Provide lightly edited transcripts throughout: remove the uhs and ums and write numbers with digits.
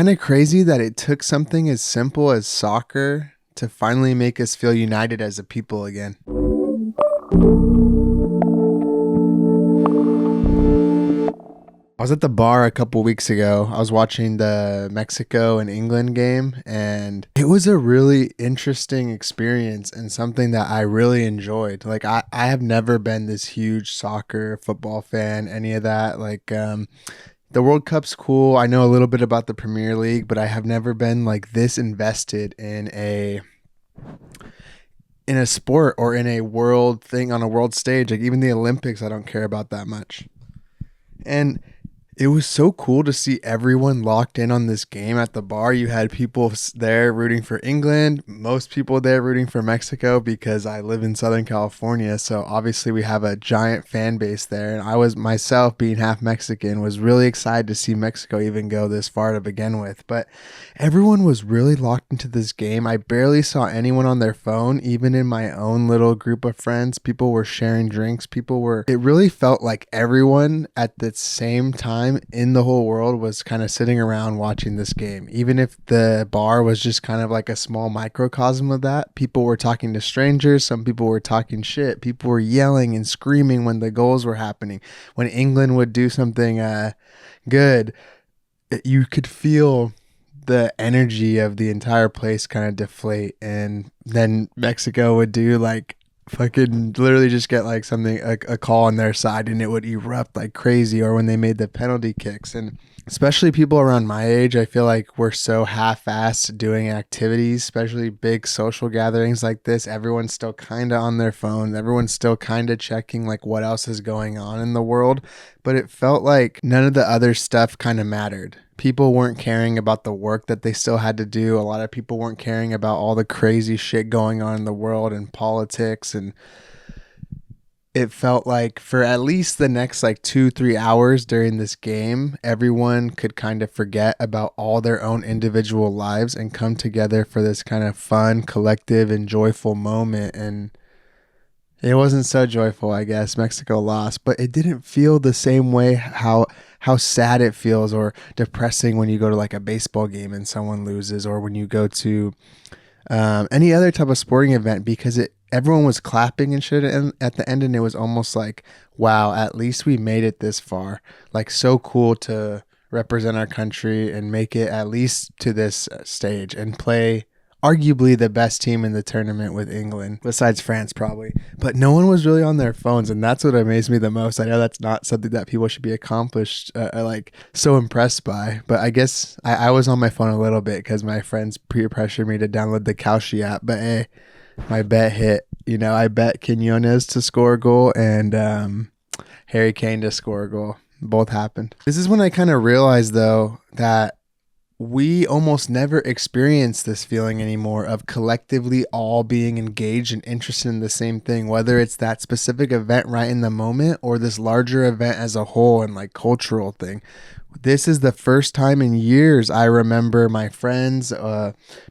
kind of crazy that it took something as simple as soccer to finally make us feel united as a people again. I was at the bar a couple weeks ago. I was watching the Mexico and England game, and it was a really interesting experience and something that I really enjoyed. I have never been this huge soccer, football fan, any of that. The World Cup's cool. I know a little bit about the Premier League, but I have never been like this invested in a sport or in a world thing on a world stage. Like even the Olympics, I don't care about that much. And it was so cool to see everyone locked in on this game at the bar. You had people there rooting for England, most people there rooting for Mexico because I live in Southern California. So obviously we have a giant fan base there. And I was myself, being half Mexican, was really excited to see Mexico even go this far to begin with. But everyone was really locked into this game. I barely saw anyone on their phone, even in my own little group of friends. People were sharing drinks. It really felt like everyone at the same time in the whole world was kind of sitting around watching this game. Even if the bar was just kind of like a small microcosm of that, people were talking to strangers. Some people were talking shit. People were yelling and screaming when the goals were happening. When England would do something good, you could feel the energy of the entire place kind of deflate. And then Mexico would do like fucking literally just get like something, a call on their side, and it would erupt like crazy. Or when they made the penalty kicks. And especially people around my age, I feel like we're so half-assed doing activities, especially big social gatherings like this. Everyone's still kind of on their phone. Everyone's still kind of checking like what else is going on in the world. But it felt like none of the other stuff kind of mattered. People weren't caring about the work that they still had to do. A lot of people weren't caring about all the crazy shit going on in the world and politics. And it felt like for at least the next like 2-3 hours during this game, everyone could kind of forget about all their own individual lives and come together for this kind of fun, collective, and joyful moment. And it wasn't so joyful, I guess. Mexico lost, but it didn't feel the same way how sad it feels or depressing when you go to like a baseball game and someone loses, or when you go to any other type of sporting event, because everyone was clapping and shit at the end, and it was almost like, wow, at least we made it this far. Like, so cool to represent our country and make it at least to this stage and play arguably the best team in the tournament with England, besides France probably. But no one was really on their phones, and that's what amazed me the most. I know that's not something that people should be accomplished, like so impressed by, but I guess I was on my phone a little bit because my friends peer pressured me to download the Kalshi app. But hey, my bet hit. I bet Quinones to score a goal and Harry Kane to score a goal. Both happened. This is when I kind of realized, though, that we almost never experience this feeling anymore of collectively all being engaged and interested in the same thing, whether it's that specific event right in the moment or this larger event as a whole and like cultural thing. This is the first time in years I remember my friends,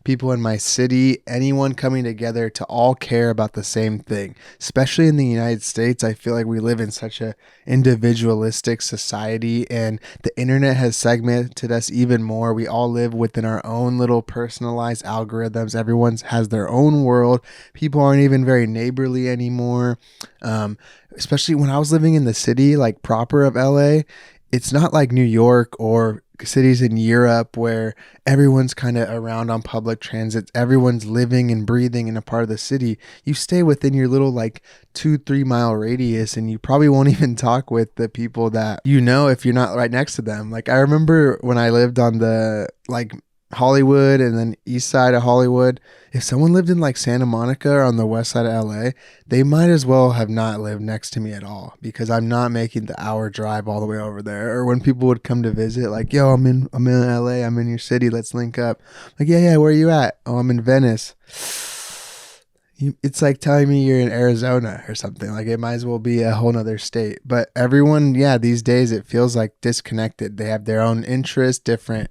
people in my city, anyone coming together to all care about the same thing. Especially in the United States, I feel like we live in such a individualistic society, and the internet has segmented us even more. We all live within our own little personalized algorithms. Everyone has their own world. People aren't even very neighborly anymore. Especially when I was living in the city, like proper of LA, it's not like New York or cities in Europe where everyone's kind of around on public transit. Everyone's living and breathing in a part of the city. You stay within your little like 2-3 mile radius, and you probably won't even talk with the people that if you're not right next to them. Like I remember when I lived on the like Hollywood and then east side of Hollywood, if someone lived in like Santa Monica or on the west side of LA, they might as well have not lived next to me at all, because I'm not making the hour drive all the way over there. Or when people would come to visit, like, yo, I'm in LA, I'm in your city, let's link up. Like, yeah, where are you at? Oh, I'm in Venice. It's like telling me you're in Arizona or something. Like, it might as well be a whole nother state. But everyone, these days it feels like disconnected. They have their own interests, different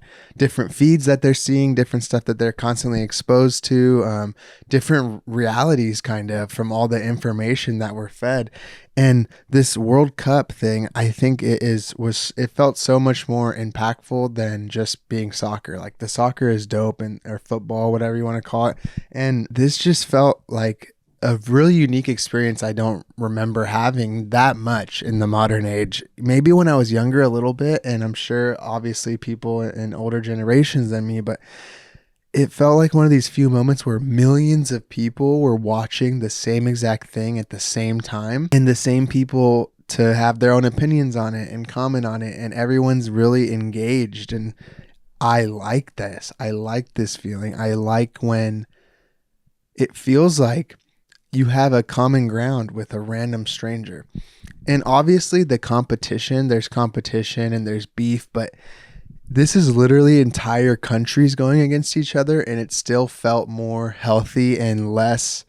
feeds that they're seeing, different stuff that they're constantly exposed to, different realities kind of from all the information that we're fed. And this World Cup thing, I think it felt so much more impactful than just being soccer. Like the soccer is dope and or football, whatever you want to call it. And this just felt like a really unique experience I don't remember having that much in the modern age. Maybe when I was younger a little bit, and I'm sure obviously people in older generations than me, but it felt like one of these few moments where millions of people were watching the same exact thing at the same time, and the same people to have their own opinions on it and comment on it, and everyone's really engaged. And I like this. I like this feeling. I like when it feels like you have a common ground with a random stranger. And obviously there's competition and there's beef, but this is literally entire countries going against each other, and it still felt more healthy and less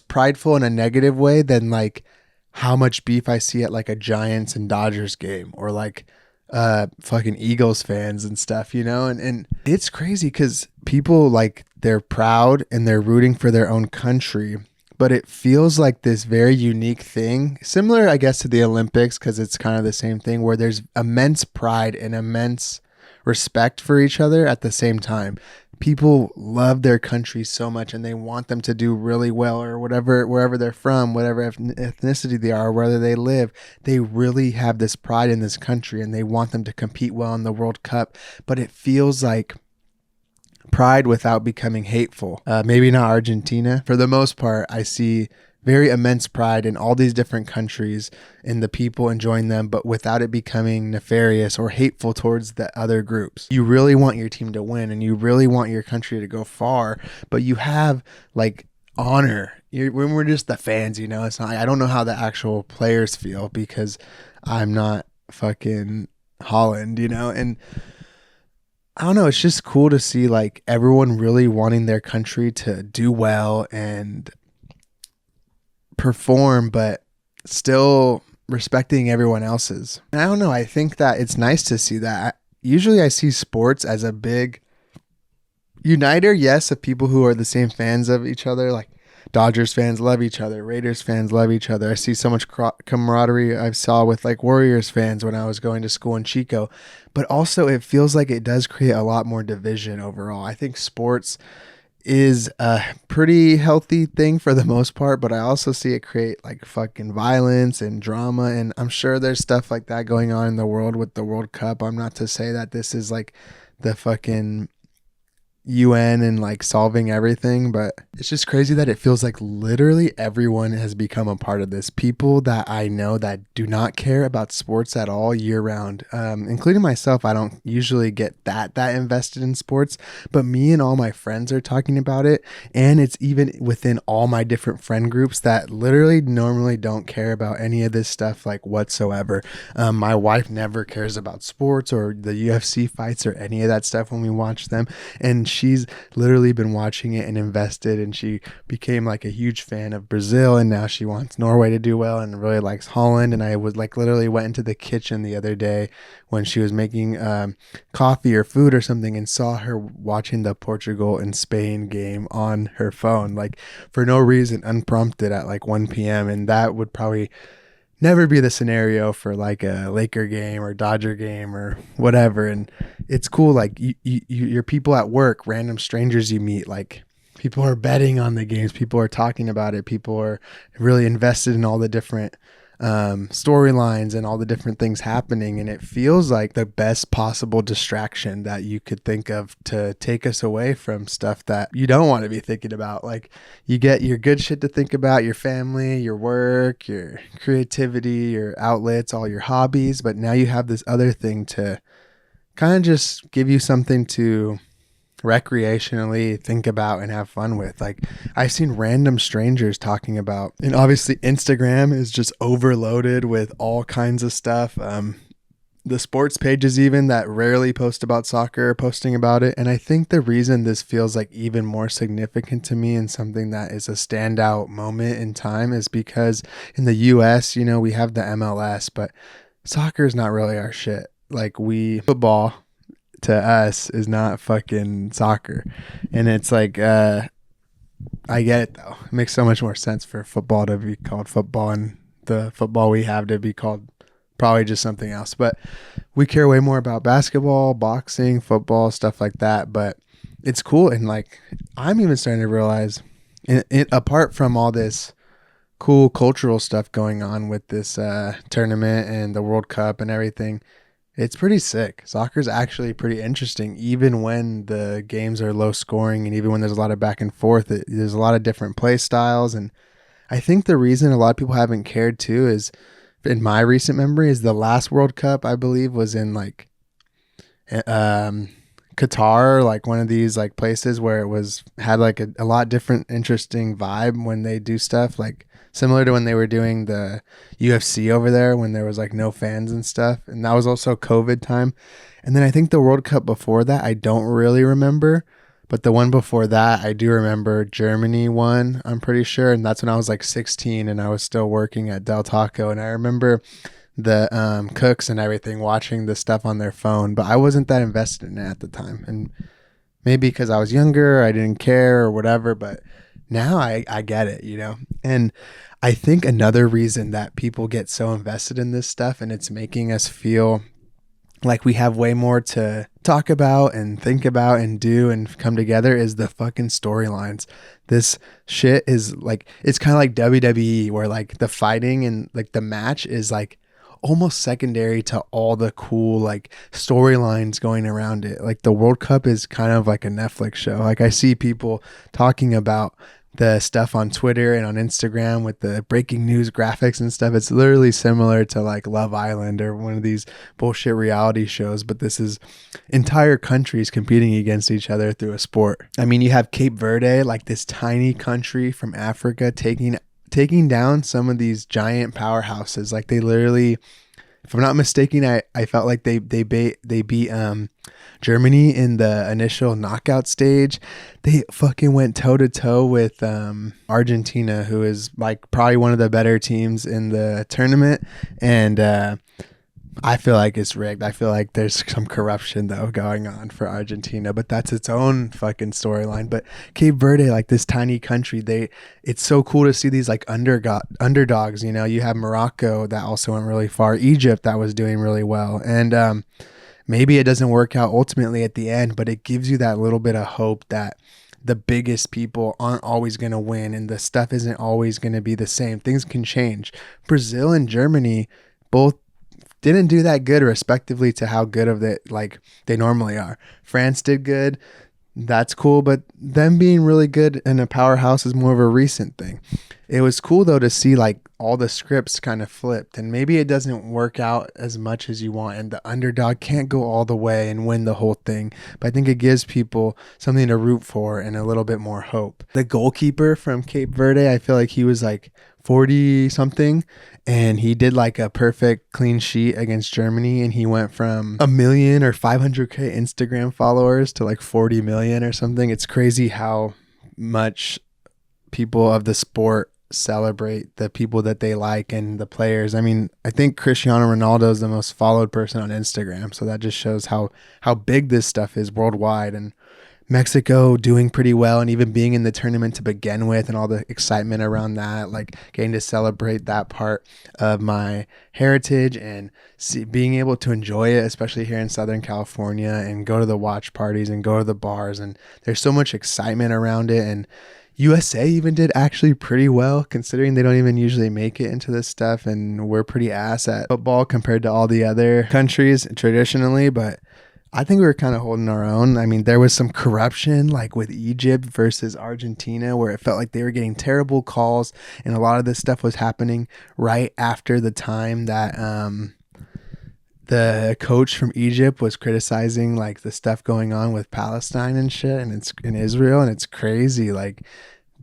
prideful in a negative way than like how much beef I see at like a Giants and Dodgers game, or like fucking Eagles fans and stuff, and it's crazy because people like they're proud and they're rooting for their own country, but it feels like this very unique thing, similar, I guess, to the Olympics, because it's kind of the same thing where there's immense pride and immense respect for each other at the same time. People love their country so much and they want them to do really well, or whatever, wherever they're from, whatever ethnicity they are, wherever they live. They really have this pride in this country and they want them to compete well in the World Cup. But it feels like pride without becoming hateful. Maybe not Argentina. For the most part, I see very immense pride in all these different countries, in the people enjoying them, but without it becoming nefarious or hateful towards the other groups. You really want your team to win and you really want your country to go far, but you have like honor. When we're just the fans, it's not, I don't know how the actual players feel because I'm not fucking Holland, and I don't know. It's just cool to see like everyone really wanting their country to do well and perform, but still respecting everyone else's. And I don't know. I think that it's nice to see that. Usually I see sports as a big uniter, yes, of people who are the same fans of each other. Like Dodgers fans love each other. Raiders fans love each other. I see so much camaraderie I saw with like Warriors fans when I was going to school in Chico. But also it feels like it does create a lot more division overall. I think sports is a pretty healthy thing for the most part, but I also see it create like fucking violence and drama. And I'm sure there's stuff like that going on in the world with the World Cup. I'm not to say that this is like the fucking UN and like solving everything, but it's just crazy that it feels like literally everyone has become a part of this. People that I know that do not care about sports at all year round, including myself. I don't usually get that invested in sports, but me and all my friends are talking about it, and it's even within all my different friend groups that literally normally don't care about any of this stuff like whatsoever. My wife never cares about sports or the UFC fights or any of that stuff when we watch them, and she's literally been watching it and invested, and she became like a huge fan of Brazil, and now she wants Norway to do well and really likes Holland. And I was like literally went into the kitchen the other day when she was making coffee or food or something and saw her watching the Portugal and Spain game on her phone, like for no reason, unprompted at like 1 p.m. And that would probably never be the scenario for like a Laker game or Dodger game or whatever. And it's cool. Like your people at work, random strangers you meet, like people are betting on the games. People are talking about it. People are really invested in all the different storylines and all the different things happening. And it feels like the best possible distraction that you could think of to take us away from stuff that you don't want to be thinking about. Like you get your good shit to think about, your family, your work, your creativity, your outlets, all your hobbies. But now you have this other thing to kind of just give you something to recreationally think about and have fun with. Like I've seen random strangers talking about, and obviously Instagram is just overloaded with all kinds of stuff. The sports pages even that rarely post about soccer are posting about it. And I think the reason this feels like even more significant to me and something that is a standout moment in time is because in the US, we have the MLS, but soccer is not really our shit. Like football to us is not fucking soccer. And it's like I get it though. It makes so much more sense for football to be called football and the football we have to be called probably just something else. But we care way more about basketball, boxing, football, stuff like that. But it's cool. And like, I'm even starting to realize apart from all this cool cultural stuff going on with this tournament and the World Cup and everything, it's pretty sick. Soccer's actually pretty interesting, even when the games are low scoring and even when there's a lot of back and forth. There's a lot of different play styles. And I think the reason a lot of people haven't cared too is, in my recent memory, is the last World Cup, I believe, was in like Qatar, like one of these like places where it was had like a lot different interesting vibe when they do stuff, like similar to when they were doing the UFC over there when there was like no fans and stuff. And that was also COVID time. And then I think the World Cup before that, I don't really remember. But the one before that, I do remember Germany won, I'm pretty sure. And that's when I was like 16 and I was still working at Del Taco. And I remember the cooks and everything watching the stuff on their phone. But I wasn't that invested in it at the time. And maybe because I was younger, I didn't care or whatever. But now I get it, you know? And I think another reason that people get so invested in this stuff and it's making us feel like we have way more to talk about and think about and do and come together is the fucking storylines. This shit is like, it's kind of like WWE where like the fighting and like the match is like almost secondary to all the cool like storylines going around it. Like the World Cup is kind of like a Netflix show. Like I see people talking about the stuff on Twitter and on Instagram with the breaking news graphics and stuff. It's literally similar to like Love Island or one of these bullshit reality shows, but this is entire countries competing against each other through a sport. I mean, you have Cape Verde, like this tiny country from Africa, taking down some of these giant powerhouses. Like they literally, if I'm not mistaken, I felt like they beat Germany in the initial knockout stage. They fucking went toe to toe with Argentina, who is like probably one of the better teams in the tournament. And I feel like it's rigged. I feel like there's some corruption though going on for Argentina, but that's its own fucking storyline. But Cape Verde, like this tiny country, it's so cool to see these like underdogs. You know, you have Morocco that also went really far, Egypt that was doing really well, and maybe it doesn't work out ultimately at the end, but it gives you that little bit of hope that the biggest people aren't always going to win and the stuff isn't always going to be the same. Things can change. Brazil and Germany both didn't do that good respectively to how good of it like they normally are. France did good. That's cool, but them being really good in a powerhouse is more of a recent thing. It was cool though to see like all the scripts kind of flipped, and maybe it doesn't work out as much as you want and the underdog can't go all the way and win the whole thing, but I think it gives people something to root for and a little bit more hope. The goalkeeper from Cape Verde, I feel like he was like 40 something and he did like a perfect clean sheet against Germany, and he went from 1 million or 500k Instagram followers to like 40 million or something. It's crazy how much people of the sport celebrate the people that they like and the players. I mean, I think Cristiano Ronaldo is the most followed person on Instagram, so that just shows how big this stuff is worldwide. And Mexico doing pretty well and even being in the tournament to begin with and all the excitement around that, like getting to celebrate that part of my heritage and being able to enjoy it, especially here in Southern California, and go to the watch parties and go to the bars. And there's so much excitement around it. And USA even did actually pretty well considering they don't even usually make it into this stuff. And we're pretty ass at football compared to all the other countries traditionally, but I think we were kind of holding our own. I mean, there was some corruption like with Egypt versus Argentina where it felt like they were getting terrible calls, and a lot of this stuff was happening right after the time that the coach from Egypt was criticizing like the stuff going on with Palestine and shit, and it's in Israel, and it's crazy. Like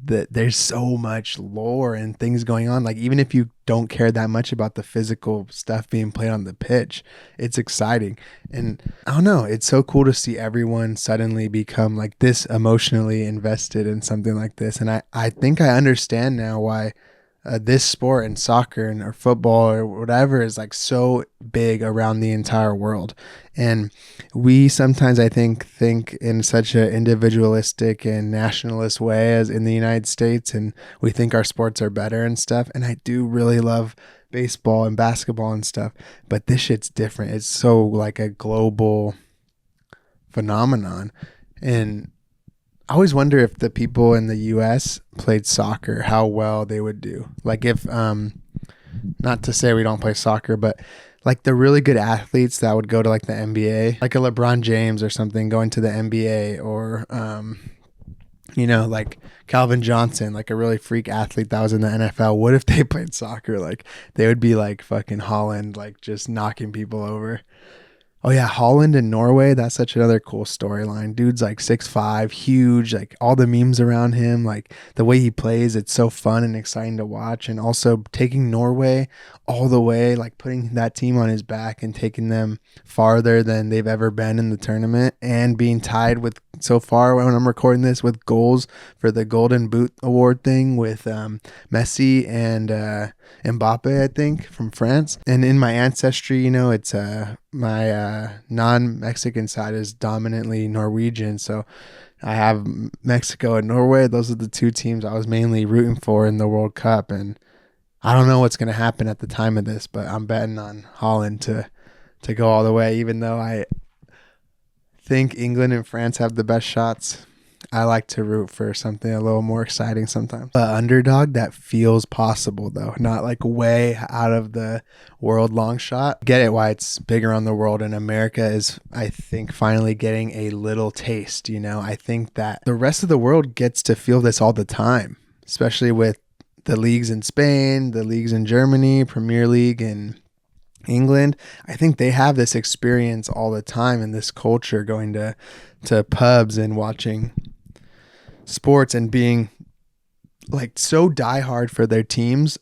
there's so much lore and things going on. Like even if you don't care that much about the physical stuff being played on the pitch, it's exciting. And I don't know, it's so cool to see everyone suddenly become like this emotionally invested in something like this. And I think I understand now why this sport and soccer and or football or whatever is like so big around the entire world. And we sometimes, I think in such an individualistic and nationalist way as in the United States, and we think our sports are better and stuff. And I do really love baseball and basketball and stuff, but this shit's different. It's so like a global phenomenon. And I always wonder if the people in the US played soccer, how well they would do. Like if, not to say we don't play soccer, but like the really good athletes that would go to like the NBA, like a LeBron James or something going to the NBA, or, like Calvin Johnson, like a really freak athlete that was in the NFL. What if they played soccer? Like they would be like fucking Holland, like just knocking people over. Oh yeah, Holland and Norway. That's such another cool storyline. Dude's like 6'5", huge. Like all the memes around him, like the way he plays, it's so fun and exciting to watch. And also taking Norway all the way, like putting that team on his back and taking them farther than they've ever been in the tournament, and being tied with so far when I'm recording this with goals for the Golden Boot Award thing with Messi and Mbappe, I think, from France. And in my ancestry, it's my non-Mexican side is dominantly Norwegian, so I have Mexico and Norway. Those are the two teams I was mainly rooting for in the World Cup, and I don't know what's going to happen at the time of this, but I'm betting on Holland to go all the way, even though I think England and France have the best shots. I like to root for something a little more exciting sometimes. But underdog that feels possible, though, not like way out of the world long shot. Get it why it's big around the world, and America is, I think, finally getting a little taste. I think that the rest of the world gets to feel this all the time, especially with the leagues in Spain, the leagues in Germany, Premier League in England. I think they have this experience all the time, and this culture going to pubs and watching sports and being like so diehard for their teams.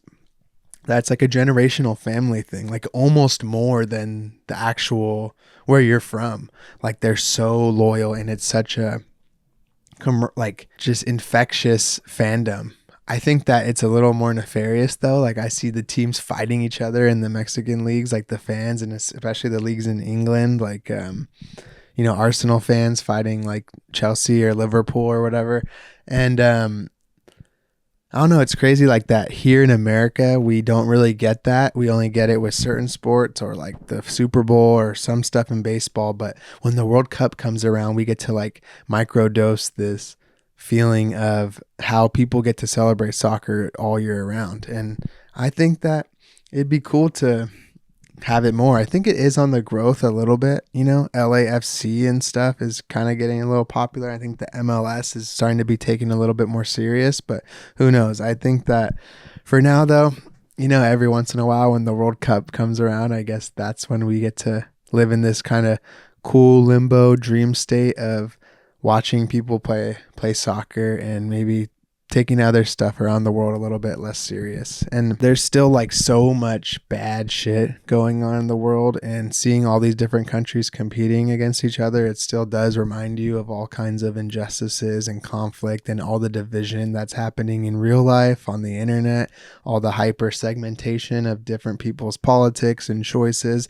That's like a generational family thing, like almost more than the actual where you're from. Like they're so loyal, and it's such a like just infectious fandom. I think that it's a little more nefarious though. Like I see the teams fighting each other in the Mexican leagues, like the fans, and especially the leagues in England, like Arsenal fans fighting like Chelsea or Liverpool or whatever. And I don't know, it's crazy like that. Here in America, we don't really get that. We only get it with certain sports or like the Super Bowl or some stuff in baseball. But when the World Cup comes around, we get to like microdose this feeling of how people get to celebrate soccer all year round. And I think that it'd be cool to have it more. I think it is on the growth a little bit. LAFC and stuff is kind of getting a little popular. I think the MLS is starting to be taken a little bit more serious, but who knows? I think that for now though, every once in a while when the World Cup comes around, I guess that's when we get to live in this kind of cool limbo dream state of watching people play soccer and maybe taking other stuff around the world a little bit less serious. And there's still like so much bad shit going on in the world, and seeing all these different countries competing against each other, it still does remind you of all kinds of injustices and conflict and all the division that's happening in real life on the internet, all the hyper segmentation of different people's politics and choices.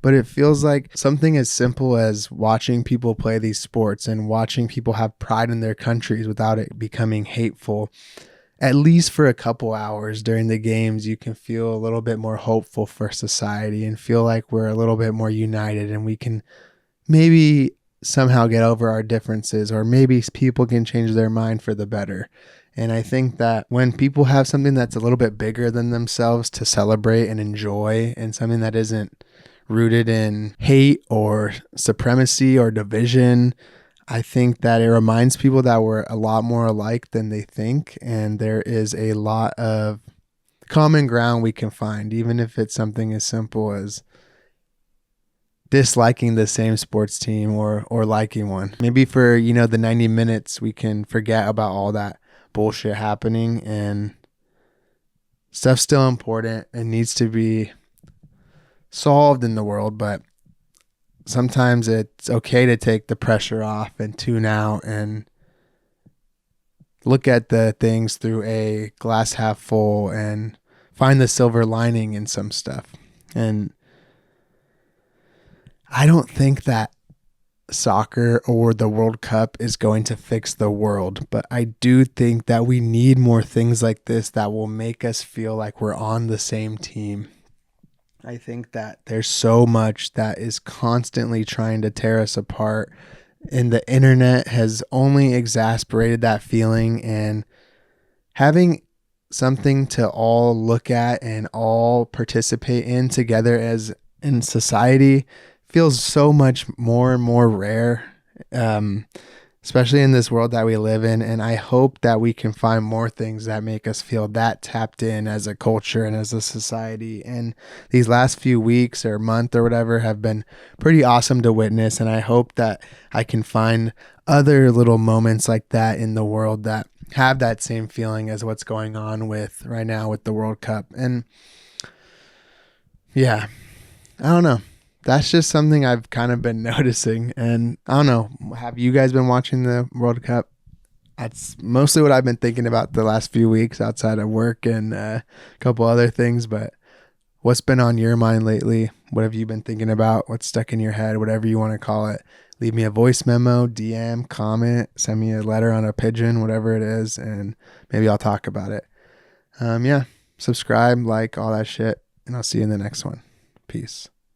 But it feels like something as simple as watching people play these sports and watching people have pride in their countries without it becoming hateful, at least for a couple hours during the games, you can feel a little bit more hopeful for society and feel like we're a little bit more united, and we can maybe somehow get over our differences, or maybe people can change their mind for the better. And I think that when people have something that's a little bit bigger than themselves to celebrate and enjoy, and something that isn't rooted in hate or supremacy or division, I think that it reminds people that we're a lot more alike than they think, and there is a lot of common ground we can find, even if it's something as simple as disliking the same sports team or liking one. Maybe for, the 90 minutes, we can forget about all that bullshit happening, and stuff's still important and needs to be solved in the world, but sometimes it's okay to take the pressure off and tune out and look at the things through a glass half full and find the silver lining in some stuff. And I don't think that soccer or the World Cup is going to fix the world, but I do think that we need more things like this that will make us feel like we're on the same team. I think that there's so much that is constantly trying to tear us apart, and the internet has only exasperated that feeling. And having something to all look at and all participate in together as in society feels so much more and more rare, especially in this world that we live in. And I hope that we can find more things that make us feel that tapped in as a culture and as a society. And these last few weeks or month or whatever have been pretty awesome to witness. And I hope that I can find other little moments like that in the world that have that same feeling as what's going on with right now with the World Cup. And yeah, I don't know. That's just something I've kind of been noticing. And I don't know, have you guys been watching the World Cup? That's mostly what I've been thinking about the last few weeks outside of work and a couple other things. But what's been on your mind lately? What have you been thinking about? What's stuck in your head? Whatever you want to call it. Leave me a voice memo, DM, comment, send me a letter on a pigeon, whatever it is, and maybe I'll talk about it. Yeah, subscribe, like, all that shit, and I'll see you in the next one. Peace.